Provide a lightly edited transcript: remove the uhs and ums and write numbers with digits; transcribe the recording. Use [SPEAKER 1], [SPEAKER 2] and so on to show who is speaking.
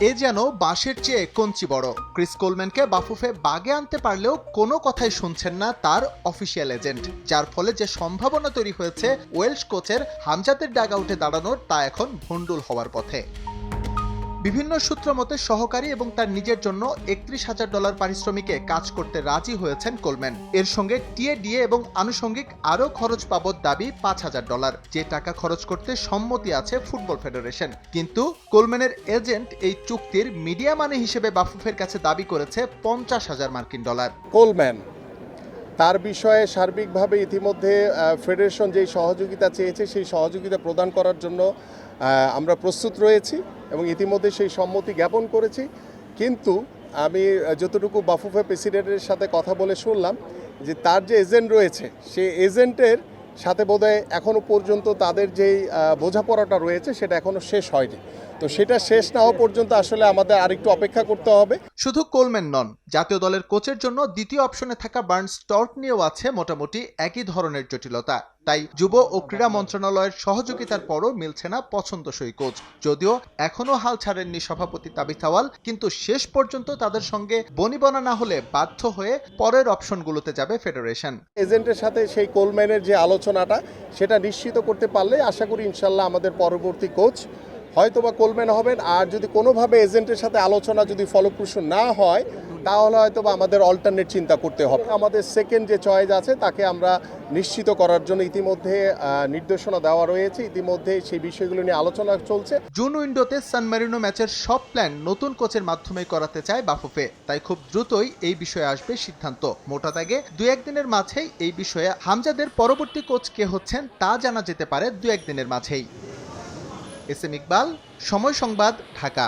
[SPEAKER 1] এ যেন বাঁশের চেয়ে কঞ্চি বড়। ক্রিস কোলম্যানকে বাফুফে বাগে আনতে পারলেও কোনো কথাই শুনছেন না তার অফিসিয়াল এজেন্ট, যার ফলে যে সম্ভাবনা তৈরি হয়েছে ওয়েলশ কোচের হামজাদের ডাগআউটে দাঁড়ানোর, তা এখন ভণ্ডুল হওয়ার পথে। বিভিন্ন সূত্র মতে সহকারী এবং তার নিজের জন্য $31,000 পারিশ্রমিকে কাজ করতে রাজি হয়েছেন কোলম্যান। এর সঙ্গে টিএডিএ এবং আনুষঙ্গিক আরও খরচ বাবদ দাবি $5,000, যে টাকা খরচ করতে সম্মতি আছে ফুটবল ফেডারেশন। কিন্তু কোলম্যানের এজেন্ট এই চুক্তির মিডিয়া মানি হিসেবে বাফুফের কাছে দাবি করেছে $50,000।
[SPEAKER 2] কোলম্যান তার বিষয়ে সার্বিকভাবে ইতিমধ্যে ফেডারেশন যেই সহযোগিতা চেয়েছে সেই সহযোগিতা প্রদান করার জন্য আমরা প্রস্তুত রয়েছি এবং ইতিমধ্যে সেই সম্মতি জ্ঞাপন করেছি। কিন্তু আমি যতটুকু বাফুফে প্রেসিডেন্টের সাথে কথা বলে শুনলাম যে তার যে এজেন্ট রয়েছে সেই এজেন্টের সাথে বোধহয় এখনও পর্যন্ত তাদের যেই বোঝাপড়াটা রয়েছে সেটা এখনও শেষ হয়নি। তো সেটা শেষ না হওয়া পর্যন্ত আসলে আমাদের আরেকটু অপেক্ষা করতে হবে।
[SPEAKER 1] শুধু কোলম্যান নন, জাতীয় দলের কোচের জন্য দ্বিতীয় অপশনে থাকা বার্নস স্টর্ক নিয়েও আছে মোটামুটি একই ধরনের জটিলতা। তাই যুব ও ক্রীড়া মন্ত্রণালয়ের সহযোগিতার পরও মিলছে না পছন্দসই কোচ। যদিও এখনও হাল ছাড়েননি সভাপতি তাবিথ আউয়াল, কিন্তু শেষ পর্যন্ত তাদের সঙ্গে বনিবনা না হলে বাধ্য হয়ে পরের অপশনগুলোতে যাবে ফেডারেশন।
[SPEAKER 2] এজেন্টের সাথে সেই কোলম্যানের যে আলোচনাটা সেটা নিশ্চিত করতে পারলে আশা করি ইনশাল্লাহ আমাদের পরবর্তী কোচ হয়তোবা কোলম্যান হবেন। আর যদি কোনোভাবে এজেন্টের সাথে আলোচনা যদি ফলপ্রসূ না হয় তাহলে হয়তোবা আমাদের অল্টারনেট চিন্তা করতে হবে। আমাদের সেকেন্ড যে চয়েস আছে তাকে আমরা নিশ্চিত করার জন্য ইতিমধ্যে নির্দেশনা দেওয়া রয়েছে, ইতিমধ্যে সেই বিষয়গুলো নিয়ে আলোচনা চলছে।
[SPEAKER 1] জুন উইন্ডোতে সান মেরিনো ম্যাচের সব প্ল্যান নতুন কোচের মাধ্যমে করাতে চায় বাফুফে, তাই খুব দ্রুতই এই বিষয়ে আসবে সিদ্ধান্ত। মোটা দাগে 2-1 দিনের মাঝেই এই বিষয়ে হামজাদের পরবর্তী কোচ কে হচ্ছেন তা জানা যেতে পারে 2-1 দিনের মাঝেই। এস এম ইকবাল, সময় সংবাদ, ঢাকা।